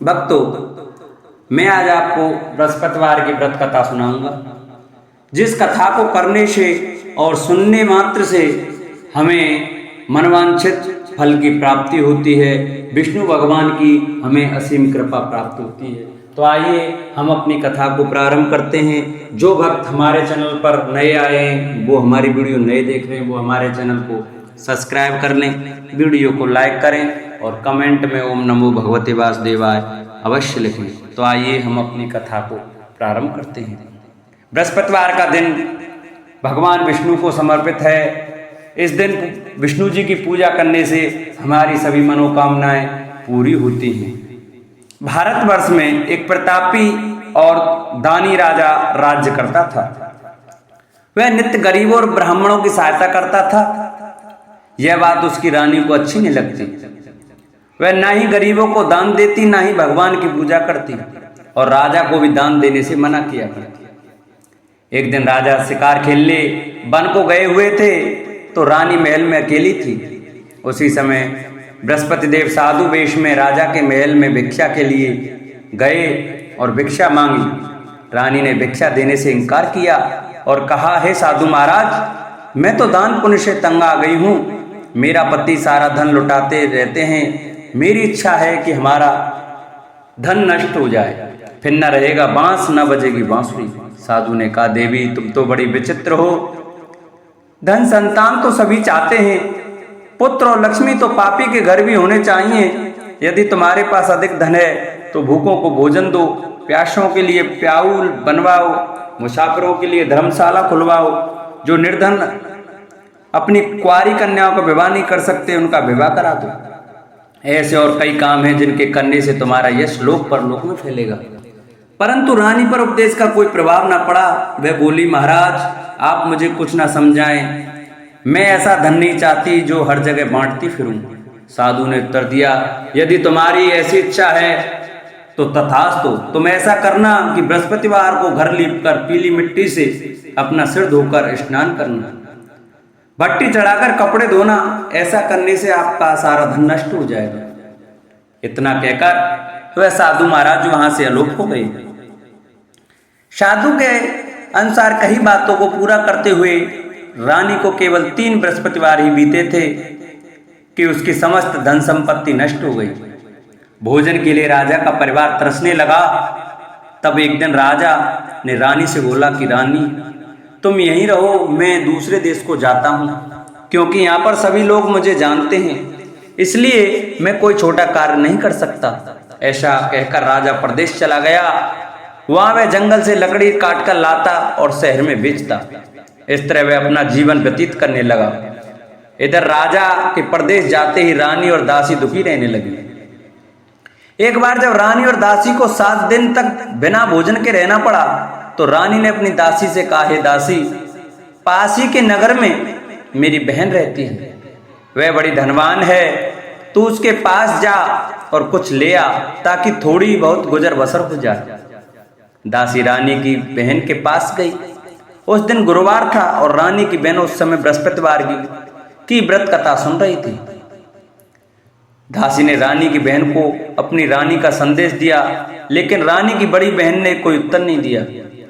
भक्तों, मैं आज आपको बृहस्पतिवार की व्रत कथा सुनाऊंगा, जिस कथा को करने से और सुनने मात्र से हमें मनवांछित फल की प्राप्ति होती है। विष्णु भगवान की हमें असीम कृपा प्राप्त होती है। तो आइए हम अपनी कथा को प्रारंभ करते हैं। जो भक्त हमारे चैनल पर नए आए हैं, वो हमारी वीडियो नए देख रहे हैं, वो हमारे चैनल को सब्सक्राइब कर लें, वीडियो को लाइक करें और कमेंट में ओम नमो भगवते वासुदेवाय अवश्य लिखें। तो आइए हम अपनी कथा को प्रारंभ करते हैं। बृहस्पतिवार का दिन भगवान विष्णु को समर्पित है। इस दिन विष्णु जी की पूजा करने से हमारी सभी मनोकामनाएं पूरी होती हैं। भारतवर्ष में एक प्रतापी और दानी राजा राज्य करता था। वह नित्य गरीबों और ब्राह्मणों की सहायता करता था। यह बात उसकी रानी को अच्छी नहीं लगती। वह ना ही गरीबों को दान देती, ना ही भगवान की पूजा करती, और राजा को भी दान देने से मना किया करती। एक दिन राजा शिकार खेलने वन को गए हुए थे, तो रानी महल में अकेली थी। उसी समय बृहस्पति देव साधु वेश में राजा के महल में भिक्षा के लिए गए और भिक्षा मांगी। रानी ने भिक्षा देने से इनकार किया और कहा, हे साधु महाराज, मैं तो दान पुण्य से तंग आ गई हूँ। मेरा पति सारा धन लुटाते रहते हैं। मेरी इच्छा है कि हमारा धन नष्ट हो जाए, फिर न रहेगा बांस, न बजेगी बांसुरी। साधु ने कहा, देवी तुम तो बड़ी विचित्र हो। धन संतान तो सभी चाहते हैं, पुत्र और लक्ष्मी तो पापी के घर भी होने चाहिए। यदि तुम्हारे पास अधिक धन है तो भूखों को भोजन दो, प्यासों के लिए प्याऊल बनवाओ, मुसाफिरों के लिए धर्मशाला खुलवाओ। जो निर्धन अपनी कुंवारी कन्याओं का विवाह नहीं कर सकते, उनका विवाह करा दो। ऐसे और कई काम हैं जिनके करने से तुम्हारा यश लोक परलोक में फैलेगा। परंतु रानी पर उपदेश का कोई प्रभाव न पड़ा। वह बोली, महाराज आप मुझे कुछ ना समझाएं। मैं ऐसा धन नहीं चाहती जो हर जगह बांटती फिरूं। साधु ने उत्तर दिया, यदि तुम्हारी ऐसी इच्छा है तो तथास्तु। तुम ऐसा करना कि बृहस्पतिवार को घर लीपकर पीली मिट्टी से अपना सिर धोकर स्नान करना, भट्टी चढ़ाकर कपड़े धोना। ऐसा करने से आपका सारा धन नष्ट हो जाएगा। इतना कहकर वह साधु महाराज वहां से अलोप हो गए। साधु के अनुसार कई बातों को पूरा करते हुए रानी को केवल 3 बृहस्पतिवार ही बीते थे कि उसकी समस्त धन संपत्ति नष्ट हो गई। भोजन के लिए राजा का परिवार तरसने लगा। तब एक दिन राजा ने रानी से बोला कि रानी तुम यहीं रहो, मैं दूसरे देश को जाता हूँ, क्योंकि यहाँ पर सभी लोग मुझे जानते हैं, इसलिए मैं कोई छोटा कार्य नहीं कर सकता। ऐसा कहकर राजा प्रदेश चला गया। वहां वह जंगल से लकड़ी काट कर लाता और शहर में बेचता। इस तरह वह अपना जीवन व्यतीत करने लगा। इधर राजा के प्रदेश जाते ही रानी और दासी दुखी रहने लगी। एक बार जब रानी और दासी को 7 दिन तक बिना भोजन के रहना पड़ा, तो रानी ने अपनी दासी से कहा, हे दासी, पास ही के नगर में मेरी बहन रहती है, वह बड़ी धनवान है, तू उसके पास जा और कुछ ले आ, ताकि थोड़ी बहुत गुजर बसर हो जाए। दासी रानी की बहन के पास गई। उस दिन गुरुवार था और रानी की बहन उस समय बृहस्पतिवार की व्रत कथा सुन रही थी। दासी ने रानी की बहन को अपनी रानी का संदेश दिया, लेकिन रानी की बड़ी बहन ने कोई उत्तर नहीं दिया।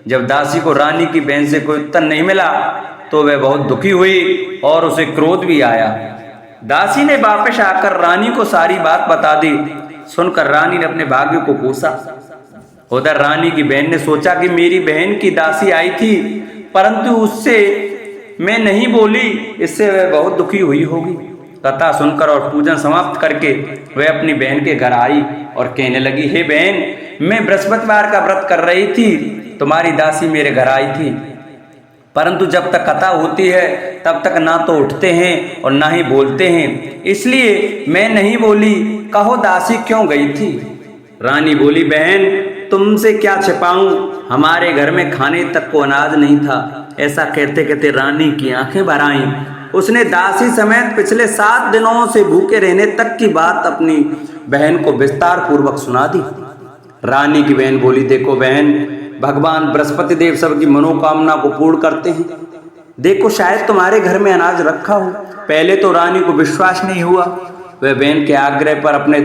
जब दासी को रानी की बहन से कोई उत्तर नहीं मिला, तो वह बहुत दुखी हुई और उसे क्रोध भी आया। दासी ने वापस आकर रानी को सारी बात बता दी। सुनकर रानी ने अपने भाग्य को कोसा। उधर रानी की बहन ने सोचा कि मेरी बहन की दासी आई थी, परंतु उससे मैं नहीं बोली, इससे वह बहुत दुखी हुई होगी। कथा सुनकर और पूजन समाप्त करके वह अपनी बहन के घर आई और कहने लगी, हे बहन, मैं बृहस्पतिवार का व्रत कर रही थी, तुम्हारी दासी मेरे घर आई थी, परंतु जब तक कथा होती है तब तक ना तो उठते हैं और ना ही बोलते हैं, इसलिए मैं नहीं बोली। कहो दासी क्यों गई थी? रानी बोली, बहन तुमसे क्या छिपाऊं, हमारे घर में खाने तक को अनाज नहीं था। ऐसा कहते कहते रानी की आंखें भर आईं। उसने दासी समेत पिछले 7 दिनों से भूखे रहने तक की बात अपनी बहन को विस्तार पूर्वक सुना दी। रानी की बहन बोली, देखो बहन, भगवान बृहस्पति देव सबकी मनोकामना को पूर्ण करते हैं। देखो शायद तुम्हारे घर में अनाज रखा हो। पहले तो रानी को विश्वास नहीं हुआ। वह बहन के आग्रह पर अपने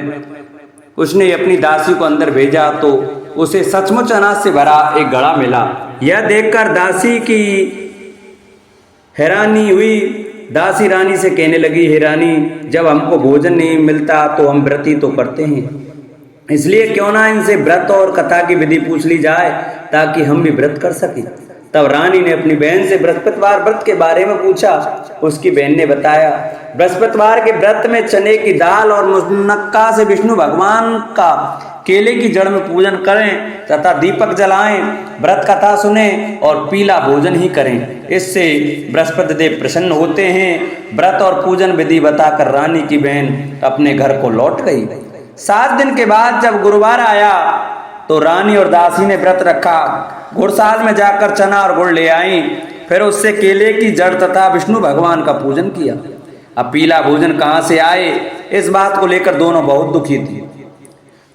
उसने अपनी दासी को अंदर भेजा तो उसे सचमुच अनाज से भरा एक घड़ा मिला। यह देखकर दासी की हैरानी हुई। दासी रानी से कहने लगी, हे रानी, जब हमको भोजन नहीं मिलता तो हम व्रत ही तो करते हैं, इसलिए क्यों ना इनसे व्रत और कथा की विधि पूछ ली जाए ताकि हम भी व्रत कर सकें। तब रानी ने अपनी बहन से बृहस्पतिवार व्रत के बारे में पूछा। उसकी बहन ने बताया, बृहस्पतिवार के व्रत में चने की दाल और मुनक्का से विष्णु भगवान का केले की जड़ में पूजन करें तथा दीपक जलाएं, व्रत कथा सुने और पीला भोजन ही करें, इससे बृहस्पति देव प्रसन्न होते हैं। व्रत और पूजन विधि बताकर रानी की बहन अपने घर को लौट गई। 7 दिन के बाद जब गुरुवार आया तो रानी और दासी ने व्रत रखा। घुड़साल में जाकर चना और गुड़ ले आई, फिर उससे केले की जड़ तथा विष्णु भगवान का पूजन किया। अब पीला भोजन कहाँ से आए, इस बात को लेकर दोनों बहुत दुखी थी।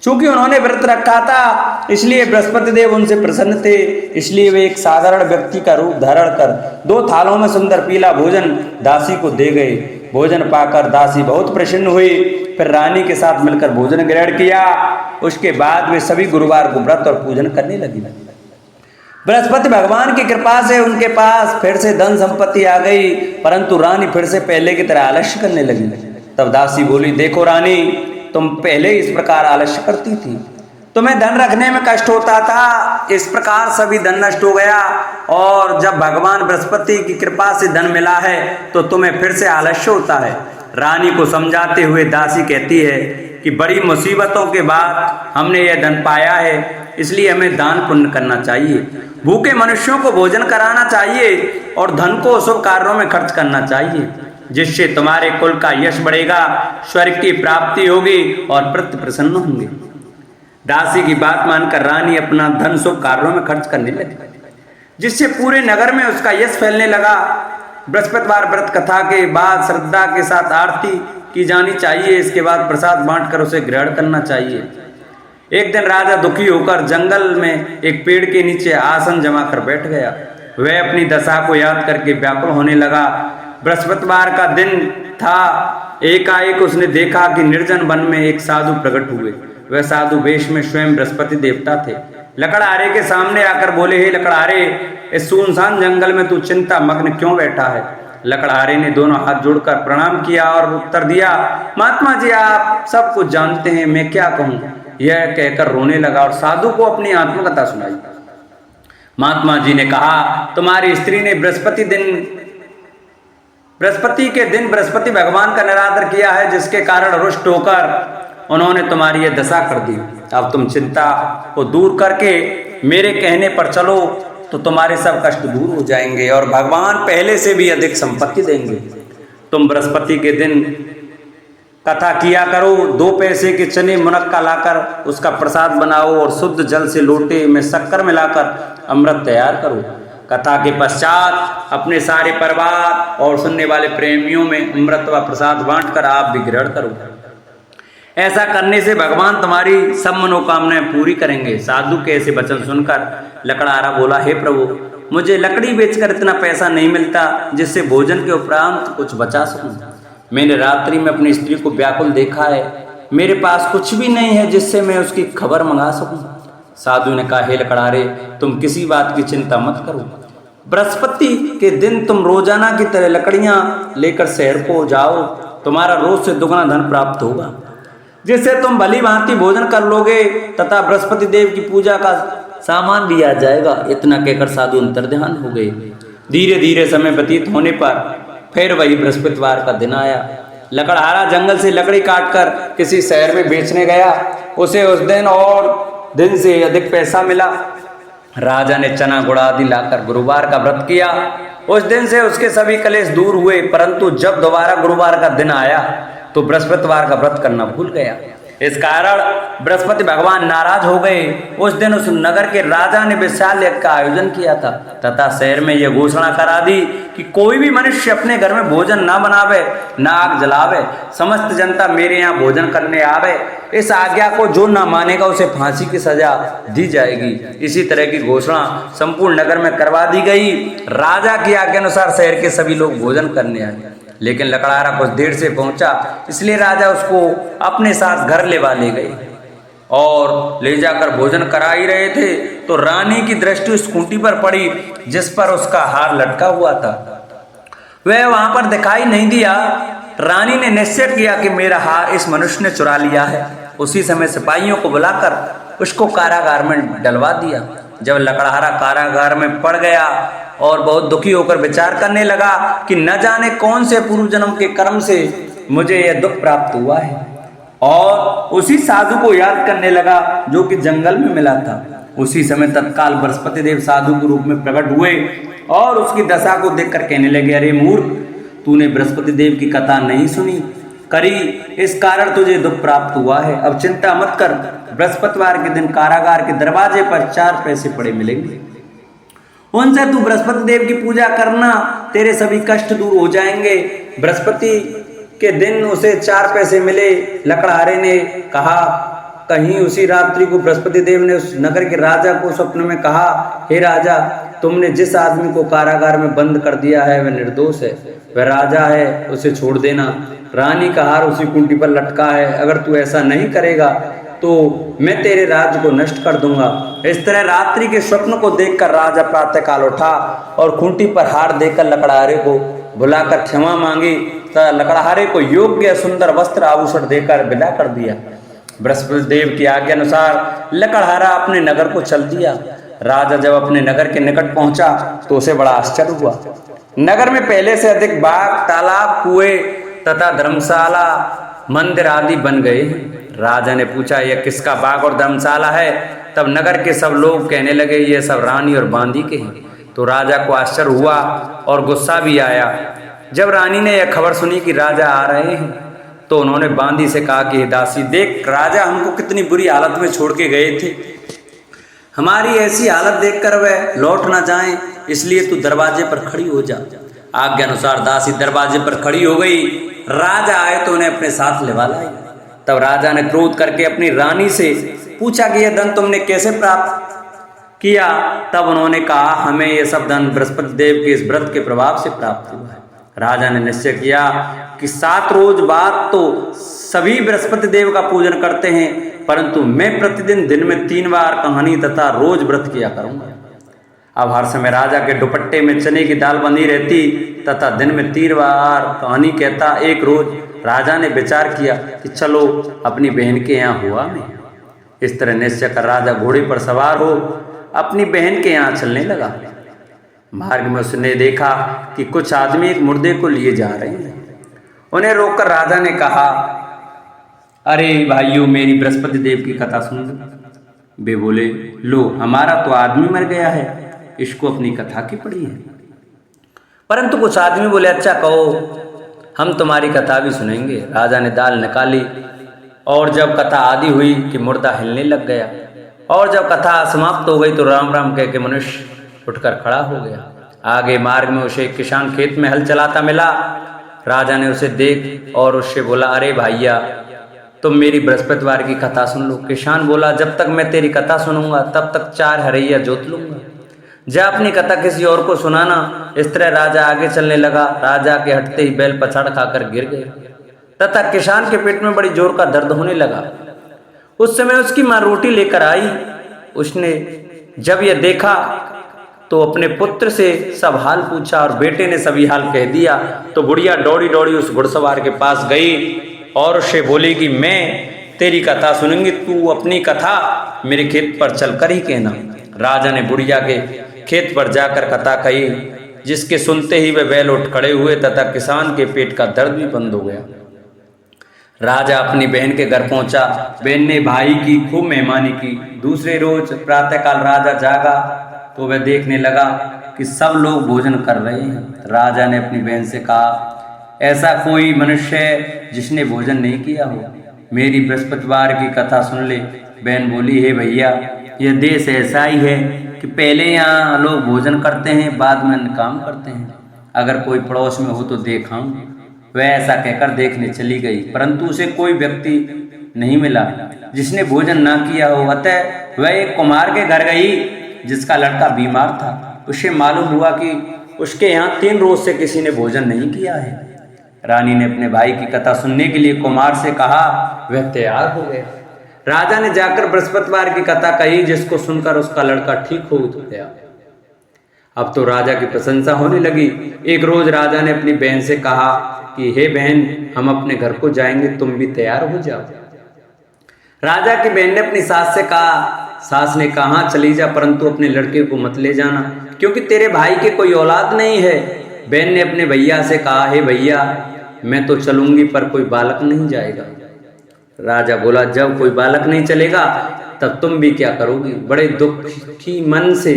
चूंकि उन्होंने व्रत रखा था इसलिए बृहस्पति देव उनसे प्रसन्न थे, इसलिए वे एक साधारण व्यक्ति का रूप धारण कर 2 थालों में सुंदर पीला भोजन दासी को दे गए। भोजन पाकर दासी बहुत प्रसन्न हुई, फिर रानी के साथ मिलकर भोजन ग्रहण किया। उसके बाद वे सभी गुरुवार को व्रत और पूजन करने लगी। बृहस्पति भगवान की कृपा से उनके पास फिर से धन संपत्ति आ गई, परंतु रानी फिर से पहले की तरह आलस्य करने लगी। तब दासी बोली, देखो रानी, तुम पहले इस प्रकार आलस्य करती थी, तुम्हें धन रखने में कष्ट होता था, इस प्रकार सभी धन नष्ट हो गया, और जब भगवान बृहस्पति की कृपा से धन मिला है तो तुम्हें फिर से आलस्य होता है। रानी को समझाते हुए दासी कहती है कि बड़ी मुसीबतों के बाद हमने यह धन पाया है, इसलिए हमें दान पुण्य करना चाहिए, भूखे मनुष्यों को भोजन कराना चाहिए और धन को शुभ कार्यों में खर्च करना चाहिए, जिससे तुम्हारे कुल का यश बढ़ेगा, स्वर्ग की प्राप्ति होगी और पितृ प्रसन्न होंगे। दासी की बात मानकर रानी अपना धन शुभ कार्यों में खर्च करने लगी, जिससे पूरे नगर में उसका यश फैलने लगा। बृहस्पतिवार व्रत कथा के बाद श्रद्धा के साथ आरती की जानी चाहिए, इसके बाद प्रसाद बांटकर उसे ग्रहण करना चाहिए। एक दिन राजा दुखी होकर जंगल में एक पेड़ के नीचे आसन जमा कर बैठ गया। वह अपनी दशा को याद करके व्याकुल होने लगा। बृहस्पतिवार का दिन था। एकाएक उसने देखा कि निर्जन वन में एक साधु प्रकट हुए। वह साधु वेश में स्वयं बृहस्पति देवता थे। लकड़हारे के सामने आकर बोले, हे लकड़हारे, इस सुनसान जंगल में तू चिंता मग्न क्यों बैठा है? लकड़हारे ने दोनों हाथ जोड़कर प्रणाम किया और उत्तर दिया, महात्मा जी, आप सब कुछ जानते हैं, मैं क्या कहूँ? यह कहकर रोने लगा और साधु को अपनी आत्मकथा सुनाई। महात्मा जी ने कहा, तुम्हारी स्त्री ने बृहस्पति के दिन बृहस्पति भगवान का निरादर किया है, जिसके कारण रुष्ट होकर उन्होंने तुम्हारी यह दशा कर दी। अब तुम चिंता को दूर करके मेरे कहने पर चलो तो तुम्हारे सब कष्ट दूर हो जाएंगे और भगवान पहले से भी अधिक संपत्ति देंगे। तुम बृहस्पति के दिन कथा किया करो, 2 पैसे के चने मुनक्का लाकर उसका प्रसाद बनाओ और शुद्ध जल से लोटे में शक्कर मिलाकर अमृत तैयार करो। कथा के पश्चात अपने सारे परिवार और सुनने वाले प्रेमियों में अमृत व प्रसाद बांटकर आप भी ग्रहण करो। ऐसा करने से भगवान तुम्हारी सब मनोकामनाएं पूरी करेंगे। साधु के ऐसे वचन सुनकर लकड़हारा बोला, हे प्रभु, मुझे लकड़ी बेचकर इतना पैसा नहीं मिलता जिससे भोजन के उपरांत कुछ बचा सकूं। मैंने रात्रि में अपनी स्त्री को व्याकुल देखा है, मेरे पास कुछ भी नहीं है जिससे मैं उसकी खबर मंगा सकूं। साधु ने कहा, हे लकड़हारे, तुम किसी बात की चिंता मत करो। बृहस्पति के दिन तुम रोजाना की तरह लकड़ियां लेकर शहर को जाओ, तुम्हारा रोज से दुगना धन प्राप्त होगा, जिससे तुम भली भांति भोजन कर लोगे तथा बृहस्पति देव की पूजा का सामान भी आ जाएगा। इतना कहकर साधु अंतर्ध्यान हो गए। धीरे धीरे समय व्यतीत होने पर फिर वही बृहस्पतिवार का दिन आया। लकड़हारा जंगल से लकड़ी काटकर किसी शहर में बेचने गया। उसे उस दिन और दिन से अधिक पैसा मिला। राजा ने चना गुड़ आदि लाकर गुरुवार का व्रत किया। उस दिन से उसके सभी कलेश दूर हुए, परंतु जब दोबारा गुरुवार का दिन आया तो बृहस्पतिवार का व्रत करना भूल गया। इस कारण बृहस्पति भगवान नाराज हो गए। उस दिन उस नगर के राजा ने विशाल यज्ञ का आयोजन किया था तथा शहर में यह घोषणा करा दी कि कोई भी मनुष्य अपने घर में भोजन ना बनावे, ना आग जलावे, समस्त जनता मेरे यहाँ भोजन करने आवे। इस आज्ञा को जो ना मानेगा उसे फांसी की सजा दी जाएगी। इसी तरह की घोषणा संपूर्ण नगर में करवा दी गई। राजा की आज्ञा अनुसार शहर के सभी लोग भोजन करने आए, लेकिन लकड़हारा कुछ देर से पहुंचा, इसलिए राजा उसको अपने साथ घर ले गए। और ले जाकर भोजन करा ही रहे थे तो रानी की दृष्टि उस खूंटी पर पड़ी जिस पर उसका हार लटका हुआ था। वह वहां पर दिखाई नहीं दिया। रानी ने निश्चय किया कि मेरा हार इस मनुष्य ने चुरा लिया है। उसी समय सिपाहियों को बुलाकर उसको कारागार में डलवा दिया। जब लकड़हारा कारागार में पड़ गया और बहुत दुखी होकर विचार करने लगा कि न जाने कौन से पूर्व जन्म के कर्म से मुझे यह दुख प्राप्त हुआ है, और उसी साधु को याद करने लगा जो कि जंगल में मिला था। उसी समय तत्काल बृहस्पति देव साधु के रूप में प्रकट हुए और उसकी दशा को देखकर कहने लगे, अरे मूर्ख, तूने बृहस्पति देव की कथा नहीं सुनी करी, इस कारण तुझे दुख प्राप्त हुआ है। अब चिंता मत कर, बृहस्पतिवार के दिन कारागार के दरवाजे पर 4 पैसे पड़े मिलेंगे, उनसे तू बृहस्पति देव की पूजा करना, तेरे सभी कष्ट दूर हो जाएंगे। बृहस्पति के दिन उसे 4 पैसे मिले। लकड़हारे ने कहा, कहीं उसी रात्रि को बृहस्पति देव ने उस नगर के राजा को स्वप्न में कहा, हे राजा, तुमने जिस आदमी को कारागार में बंद कर दिया है वह निर्दोष है, वह राजा है, उसे छोड़ देना। रानी का हार उसी कुंटी पर लटका है, अगर तू ऐसा नहीं करेगा तो मैं तेरे राज्य को नष्ट कर दूंगा। इस तरह रात्रि के स्वप्न को देखकर राजा प्रातःकाल उठा और खूंटी पर हार देकर लकड़हारे को बुलाकर क्षमा मांगी तथा लकड़हारे को योग्य सुंदर वस्त्र आभूषण देकर विदा कर दिया। बृहस्पति देव की आज्ञा अनुसार लकड़हारा अपने नगर को चल दिया। राजा जब अपने नगर के निकट पहुंचा तो उसे बड़ा आश्चर्य हुआ। नगर में पहले से अधिक बाग, तालाब, कुएं तथा धर्मशाला, मंदिर आदि बन गए। राजा ने पूछा, यह किसका बाग और धर्मशाला है? तब नगर के सब लोग कहने लगे, ये सब रानी और बांदी के हैं। तो राजा को आश्चर्य हुआ और गुस्सा भी आया। जब रानी ने यह खबर सुनी कि राजा आ रहे हैं तो उन्होंने बांदी से कहा कि दासी, देख, राजा हमको कितनी बुरी हालत में छोड़ के गए थे, हमारी ऐसी हालत देखकर वह लौट ना जाएं, इसलिए तू दरवाजे पर खड़ी हो जा। आज्ञा अनुसार दासी दरवाजे पर खड़ी हो गई। राजा आए तो उन्हें अपने साथ लेवा लाई। तब राजा ने क्रोध करके अपनी रानी से पूछा कि यह धन तुमने कैसे प्राप्त किया? तब उन्होंने कहा, हमें यह सब धन बृहस्पति देव के इस व्रत के प्रभाव से प्राप्त हुआ है। राजा ने निश्चय किया कि 7 रोज बाद तो सभी बृहस्पति देव का पूजन करते हैं, परंतु मैं प्रतिदिन दिन में 3 बार कहानी तथा रोज व्रत किया करूंगा। अब हर समय राजा के दुपट्टे में चने की दाल बंधी रहती तथा दिन में 3 बार कहानी कहता। एक रोज राजा ने विचार किया कि चलो अपनी बहन के यहाँ हुआ मैं। इस तरह निश्चय कर राजा घोड़े पर सवार हो अपनी बहन के यहाँ चलने लगा। मार्ग में उसने देखा कि कुछ आदमी एक मुर्दे को लिए जा रहे हैं। उन्हें रोककर राजा ने कहा, अरे भाइयों, मेरी बृहस्पति देव की कथा सुन लो। वे बोले, लो, हमारा तो आदमी मर गया है, इसको अपनी कथा की पड़ी है। परंतु कुछ आदमी बोले, अच्छा कहो, हम तुम्हारी कथा भी सुनेंगे। राजा ने दाल निकाली और जब कथा आदि हुई कि मुर्दा हिलने लग गया, और जब कथा समाप्त हो गई तो राम राम कह के मनुष्य उठकर खड़ा हो गया। आगे मार्ग में उसे एक किसान खेत में हल चलाता मिला। राजा ने उसे देख और उससे बोला, अरे भैया, तुम मेरी बृहस्पतिवार की कथा सुन लो। किसान बोला, जब तक मैं तेरी कथा सुनूंगा तब तक 4 हरैया जोत लूंगा, जा अपनी कथा किसी और को सुनाना। इस तरह राजा आगे चलने लगा। राजा के हटते ही बैल पछाड़ खाकर गिर गए तथा किसान के पेट में बड़ी जोर का दर्द होने लगा। उस समय उसकी माँ रोटी लेकर आई। उसने जब यह देखा तो अपने पुत्र से सब हाल पूछा और बेटे ने सभी हाल कह दिया। तो बुढ़िया दौड़ी दौड़ी उस घुड़सवार के पास गई और उससे बोली कि मैं तेरी कथा सुनूंगी, तू अपनी कथा मेरे खेत पर चलकर ही कहना। राजा ने बुढ़िया के खेत पर जाकर कथा कही, जिसके सुनते ही वे बैल उठ खड़े हुए तथा किसान के पेट का दर्द भी बंद हो गया। राजा अपनी बहन के घर पहुंचा। बहन ने भाई की खूब मेहमानी की। दूसरे रोज प्रातःकाल राजा जागा तो वह देखने लगा कि सब लोग भोजन कर रहे हैं। राजा ने अपनी बहन से कहा, ऐसा कोई मनुष्य है जिसने भोजन नहीं किया हो, मेरी बृहस्पतिवार की कथा सुन ले। बहन बोली, हे भैया, यह देश ऐसा ही है कि पहले यहाँ लोग भोजन करते हैं, बाद में अन्य काम करते हैं। अगर कोई पड़ोस में हो तो देखाऊं। वह ऐसा कहकर देखने चली गई, परंतु उसे कोई व्यक्ति नहीं मिला जिसने भोजन ना किया हो। अतः वह एक कुम्हार के घर गई जिसका लड़का बीमार था। उसे मालूम हुआ कि उसके यहाँ 3 रोज से किसी ने भोजन नहीं किया है। रानी ने अपने भाई की कथा सुनने के लिए कुम्हार से कहा। वह तैयार हो गया। राजा ने जाकर बृहस्पतिवार की कथा कही, जिसको सुनकर उसका लड़का ठीक हो गया। अब तो राजा की प्रशंसा होने लगी। एक रोज राजा ने अपनी बहन से कहा कि हे बहन, हम अपने घर को जाएंगे, तुम भी तैयार हो जाओ। राजा की बहन ने अपनी सास से कहा। सास ने कहा, हाँ चली जा, परंतु अपने लड़के को मत ले जाना, क्योंकि तेरे भाई के कोई औलाद नहीं है। बहन ने अपने भैया से कहा, हे भैया, मैं तो चलूंगी पर कोई बालक नहीं जाएगा। राजा बोला, जब कोई बालक नहीं चलेगा तब तुम भी क्या करोगी। बड़े दुखी मन से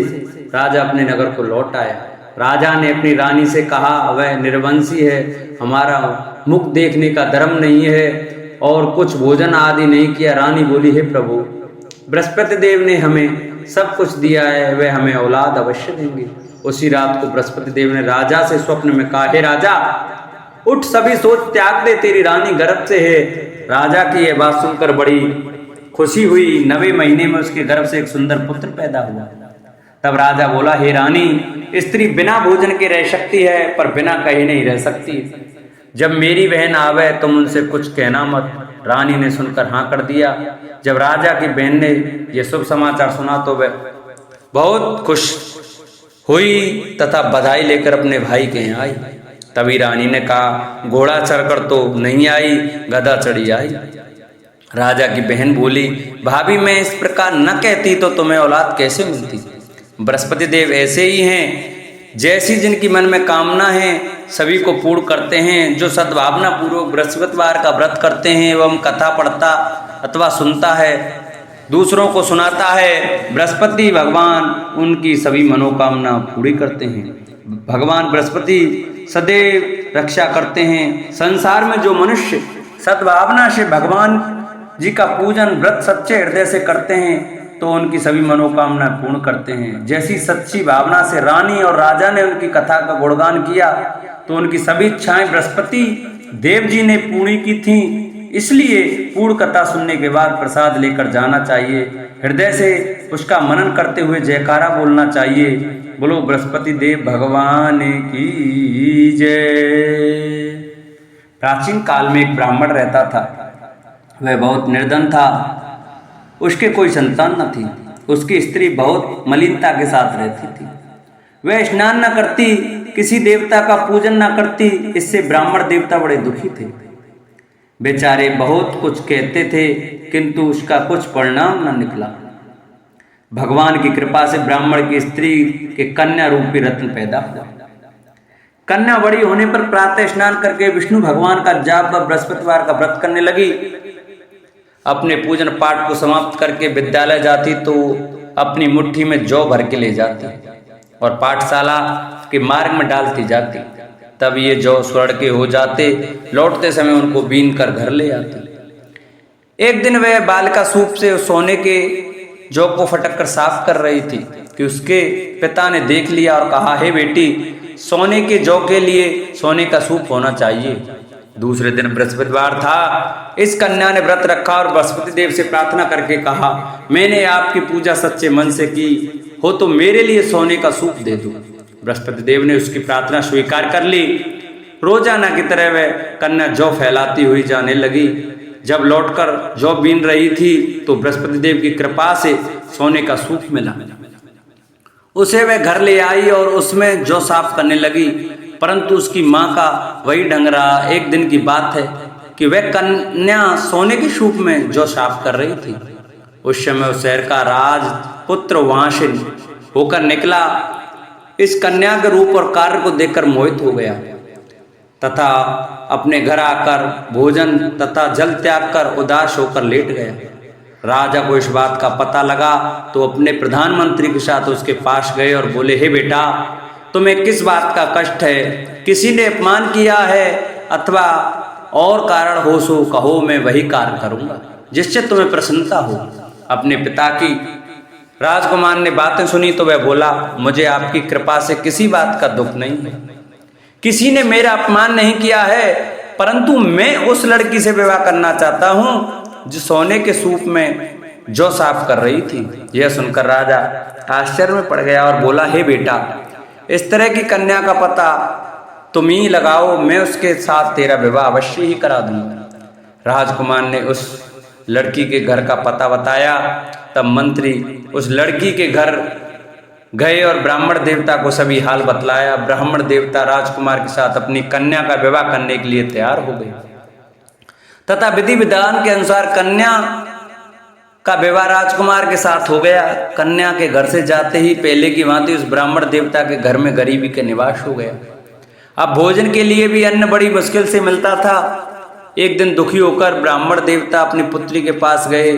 राजा अपने नगर को लौट आया। राजा ने अपनी रानी से कहा, वह निर्वंशी है, हमारा मुख देखने का धर्म नहीं है और कुछ भोजन आदि नहीं किया। रानी बोली, हे प्रभु, बृहस्पति देव ने हमें सब कुछ दिया है, वह हमें औलाद अवश्य देंगे। उसी रात को बृहस्पति देव ने राजा से स्वप्न में कहा, हे राजा, उठ, सभी सोच त्याग दे, तेरी रानी गर्भ से है। राजा की यह बात सुनकर बड़ी खुशी हुई। 9वें महीने में उसके गर्भ से एक सुंदर पुत्र पैदा हुआ। तब राजा बोला, हे रानी, स्त्री बिना भोजन के रह सकती है पर बिना कहे नहीं रह सकती। जब मेरी बहन आवे तुम उनसे कुछ कहना मत। रानी ने सुनकर हाँ कर दिया। जब राजा की बहन ने यह शुभ समाचार सुना तो वह बहुत खुश हुई तथा बधाई लेकर अपने भाई के यहाँ आई। तभी रानी ने कहा, घोड़ा चढ़कर तो नहीं आई, गधा चढ़ी आई। राजा की बहन बोली, भाभी, मैं इस प्रकार न कहती तो तुम्हें औलाद कैसे मिलती। बृहस्पति देव ऐसे ही हैं, जैसी जिनकी मन में कामना है सभी को पूर्ण करते हैं। जो सद्भावना पूर्वक बृहस्पतिवार का व्रत करते हैं एवं कथा पढ़ता अथवा सुनता है, दूसरों को सुनाता है, बृहस्पति भगवान उनकी सभी मनोकामना पूरी करते हैं। भगवान बृहस्पति सदैव रक्षा करते हैं। संसार में जो मनुष्य सद्भावना से भगवान जी का पूजन व्रत सच्चे हृदय से करते हैं तो उनकी सभी मनोकामना पूर्ण करते हैं। जैसी सच्ची भावना से रानी और राजा ने उनकी कथा का गुणगान किया तो उनकी सभी इच्छाएं बृहस्पति देव जी ने पूरी की थीं। इसलिए पूर्ण कथा सुनने के बाद प्रसाद लेकर जाना चाहिए। हृदय से उसका मनन करते हुए जयकारा बोलना चाहिए। बोलो बृहस्पति देव भगवान की जय। प्राचीन काल में एक ब्राह्मण रहता था। वह बहुत निर्धन था, उसके कोई संतान न थी। उसकी स्त्री बहुत मलिनता के साथ रहती थी। वह स्नान न करती, किसी देवता का पूजन न करती। इससे ब्राह्मण देवता बड़े दुखी थे। बेचारे बहुत कुछ कहते थे किंतु उसका कुछ परिणाम न निकला। भगवान की कृपा से ब्राह्मण की स्त्री के कन्या रूपी रत्न पैदा हुआ। कन्या बड़ी होने पर प्रातः स्नान करके विष्णु भगवान का जाप व बृहस्पतिवार का व्रत करने लगी। अपने पूजन पाठ को समाप्त करके विद्यालय जाती तो अपनी मुट्ठी में जौ भर के ले जाती और पाठशाला के मार्ग में डालती जाती। तब ये जौ स्वर्ण के हो जाते। लौटते समय उनको बीन कर घर ले आती। एक दिन वह बालिका सूप से सोने के जौ को फटक कर साफ कर रही थी कि उसके पिता ने देख लिया और कहा, हे बेटी, सोने के जौ के लिए सोने का सूप होना चाहिए। दूसरे दिन बृहस्पतिवार था। इस कन्या ने व्रत रखा और बृहस्पति देव से प्रार्थना करके कहा, मैंने आपकी पूजा सच्चे मन से की हो तो मेरे लिए सोने का सूप दे दो। बृहस्पति देव ने उसकी प्रार्थना स्वीकार कर ली। रोजाना की तरह वह कन्या जौ फैलाती हुई जाने लगी। जब लौटकर जौ बीन रही थी तो बृहस्पति देव की कृपा से सोने का सूप मिला। उसे वह घर ले आई और उसमें जौ साफ करने लगी, परंतु उसकी माँ का वही ढंग रहा। एक दिन की बात है कि वह कन्या सोने के सूप में जौ साफ कर रही थी। उस समय उस शहर का राजपुत्र वहां से होकर निकला। इस कन्या के रूप और कार्य को देखकर मोहित हो गया तथा अपने घर आकर भोजन तथा जल त्याग कर उदास होकर लेट गया। राजा को इस बात का पता लगा तो अपने प्रधानमंत्री के साथ उसके पास गए और बोले, हे बेटा, तुम्हें किस बात का कष्ट है? किसी ने अपमान किया है अथवा और कारण हो सो कहो, मैं वही कार्य करूंगा जिससे तुम्हें प्रसन्नता हो। अपने पिता की राजकुमार ने बातें सुनी तो वह बोला, मुझे आपकी कृपा से किसी बात का दुख नहीं है। किसी ने मेरा अपमान नहीं किया है, परंतु मैं उस लड़की से विवाह करना चाहता हूं जो सोने के सूप में जौ साफ कर रही थी। यह सुनकर राजा आश्चर्य में पड़ गया और बोला, हे बेटा, इस तरह की कन्या का पता तुम ही लगाओ, मैं उसके साथ तेरा विवाह अवश्य ही करा दूंगा। राजकुमार ने उस लड़की के घर का पता बताया। तब मंत्री उस लड़की के घर गए और ब्राह्मण देवता को सभी हाल बतलाया। ब्राह्मण देवता राजकुमार के साथ अपनी कन्या का विवाह करने के लिए तैयार हो गए तथा विधि विधान के अनुसार कन्या का विवाह राजकुमार के साथ हो गया। कन्या के घर से जाते ही पहले की भांति उस ब्राह्मण देवता के घर में गरीबी का निवास हो गया। अब भोजन के लिए भी अन्न बड़ी मुश्किल से मिलता था। एक दिन दुखी होकर ब्राह्मण देवता अपनी पुत्री के पास गए।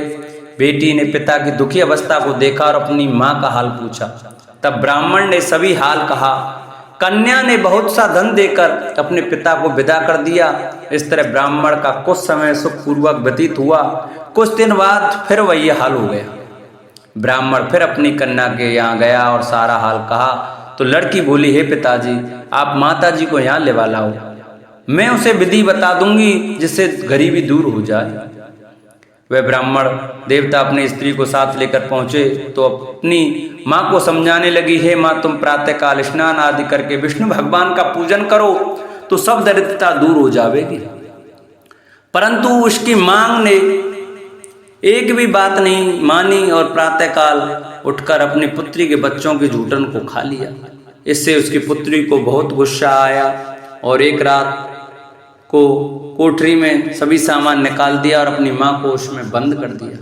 बेटी ने पिता की दुखी अवस्था को देखा और अपनी माँ का हाल पूछा। तब ब्राह्मण ने सभी हाल कहा। कन्या ने बहुत सा धन देकर अपने पिता को विदा कर दिया। इस तरह ब्राह्मण का कुछ समय सुखपूर्वक व्यतीत हुआ। कुछ दिन बाद फिर वही हाल हो गया। ब्राह्मण फिर अपनी कन्या के यहाँ गया और सारा हाल कहा तो लड़की बोली, हे पिताजी, आप माता जी को यहाँ लेवा लाओ, मैं उसे विधि बता दूंगी जिससे गरीबी दूर हो जाए। वह ब्राह्मण देवता अपनी स्त्री को साथ लेकर पहुंचे तो अपनी माँ को समझाने लगी, हे माँ, तुम प्रातःकाल स्नान आदि करके विष्णु भगवान का पूजन करो तो सब दरिद्रता दूर हो जाएगी। परंतु उसकी मांग ने एक भी बात नहीं मानी और प्रातःकाल उठकर अपनी पुत्री के बच्चों के जूठन को खा लिया। इससे उसकी पुत्री को बहुत गुस्सा आया और एक रात को कोठरी में सभी सामान निकाल दिया और अपनी माँ को उसमें बंद कर दिया।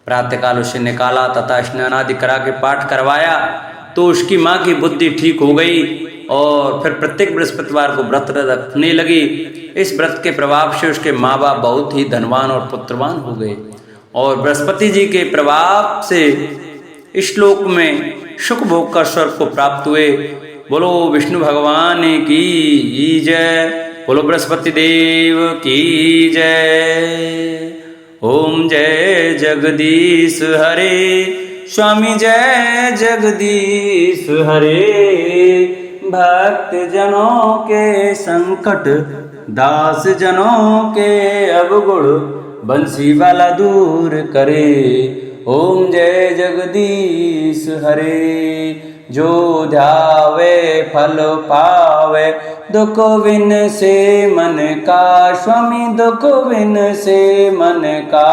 प्रातःकाल उसे निकाला तथा स्नान आदि करा के पाठ करवाया तो उसकी माँ की बुद्धि ठीक हो गई और फिर प्रत्येक बृहस्पतिवार को व्रत रखने लगी। इस व्रत के प्रभाव से उसके माँ बाप बहुत ही धनवान और पुत्रवान हो गए और बृहस्पति जी के प्रभाव से इस श्लोक में सुख भोग का स्वर्ग को प्राप्त हुए। बोलो विष्णु भगवान की जय, बोलो बृहस्पति देव की जय। ओम जय जगदीश हरे, स्वामी जय जगदीश हरे। भक्त जनों के संकट, दास जनों के अवगुण, बंसी वाला दूर करे। ओम जय जगदीश हरे। जो ध्यावे फल पावे, दुख विन से मन का, स्वामी दुख विन से मन का।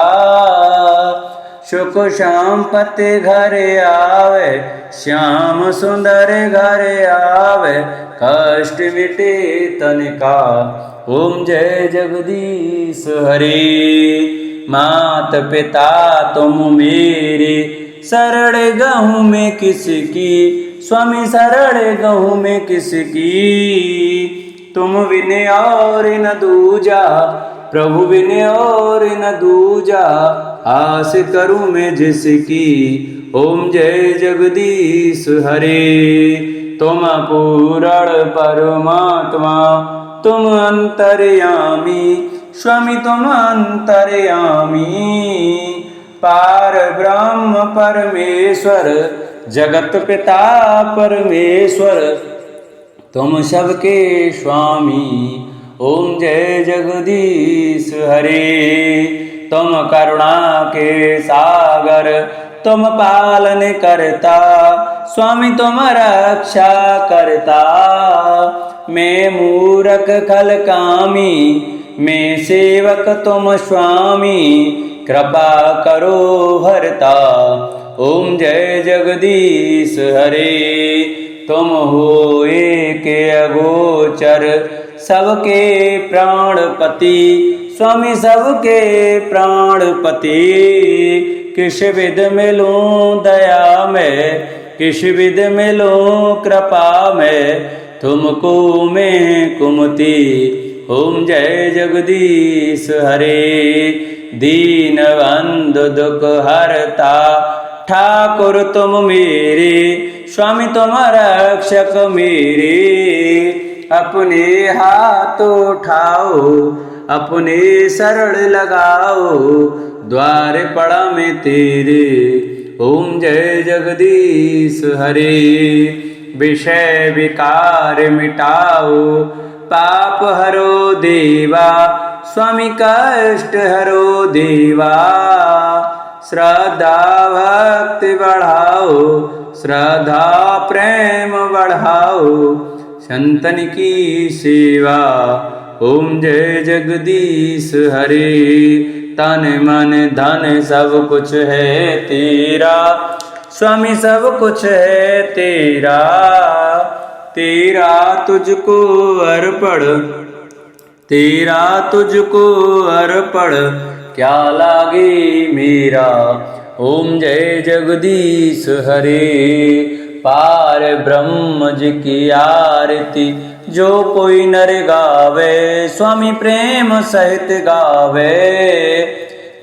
सुख संपत्ति घर आवे, श्याम सुंदर घर आवे, कष्ट मिटे तन का। ओम जय जगदीश हरे। मात पिता तुम मेरे, शरण गहूँ में किसकी, स्वामी शरण गहूँ में किसकी। तुम बिन और न दूजा, प्रभु बिन और न दूजा, आस करूँ मैं जिसकी। ओम जय जगदीश हरे। तुम पूर्ण परमात्मा, तुम अंतर्यामी, स्वामी तुम अंतर्यामी। पार ब्रह्म परमेश्वर, जगत पिता परमेश्वर, तुम सबके स्वामी। ओम जय जगदीश हरे। तुम करुणा के सागर, तुम पालन करता, स्वामी तुम रक्षा करता। मैं मूरख खल कामी, मैं सेवक तुम स्वामी, कृपा करो हरता। ओम जय जगदीश हरे। तुम हो एक अगोचर, सबके प्राणपति, स्वामी सबके प्राणपति। किस विध मिलूं दया में, किस विध मिलूं कृपा में, तुमको मैं कुमति। ओम जय जगदीश हरे। दीन बंधु दुख हरता, ठाकुर तुम मेरे, स्वामी तुम रक्षक मेरे। अपने हाथ उठाओ, अपने शरण लगाओ, द्वार पड़ा मैं तेरे। ओम जय जगदीश हरे। विषय विकार मिटाओ, पाप हरो देवा, स्वामी कष्ट हरो देवा। श्रद्धा भक्ति बढ़ाओ, श्रद्धा प्रेम बढ़ाओ, संतन की सेवा। ओम जय जगदीश हरे। तन मन धन सब कुछ है तेरा, स्वामी सब कुछ है तेरा, तेरा तुझको अर्पण, तेरा तुझको अर्पण क्या लागे मेरा। ओम जय जगदीश हरे, पार ब्रह्म जी की आरती जो कोई नर गावे, स्वामी प्रेम सहित गावे।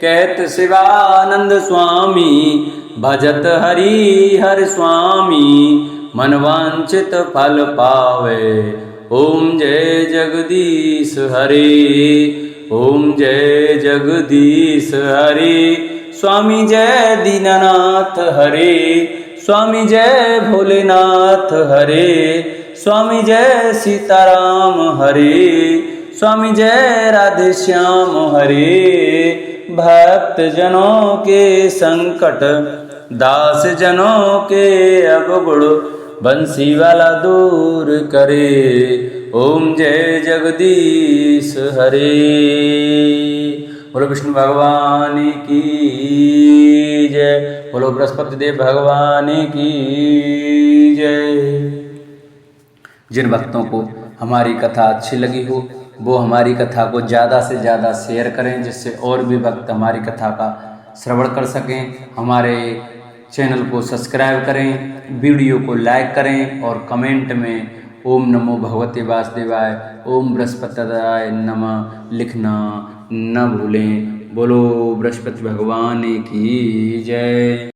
कहत शिवानंद स्वामी भजत हरि हर स्वामी, मनवांचित फल पावे। ओम जय जगदीश हरे, ओम जय जगदीश हरे, स्वामी जय दीननाथ हरे, स्वामी जय भोलेनाथ हरे, स्वामी जय सीताराम हरे, स्वामी जय राधे श्याम हरे। भक्त जनों के संकट, दास जनों के अवगुण, बंसी वाला दूर करे। ओम जय जगदीश हरे। बोलो विष्णु भगवान की जय, बोलो बृहस्पति देव भगवान की जय। जिन भक्तों को हमारी कथा अच्छी लगी हो वो हमारी कथा को ज़्यादा से ज़्यादा शेयर करें, जिससे और भी भक्त हमारी कथा का श्रवण कर सकें। हमारे चैनल को सब्सक्राइब करें, वीडियो को लाइक करें और कमेंट में ओम नमो भगवते वासुदेवाय, ओम बृहस्पतिदाय नमः लिखना न भूलें। बोलो बृहस्पति भगवान की जय।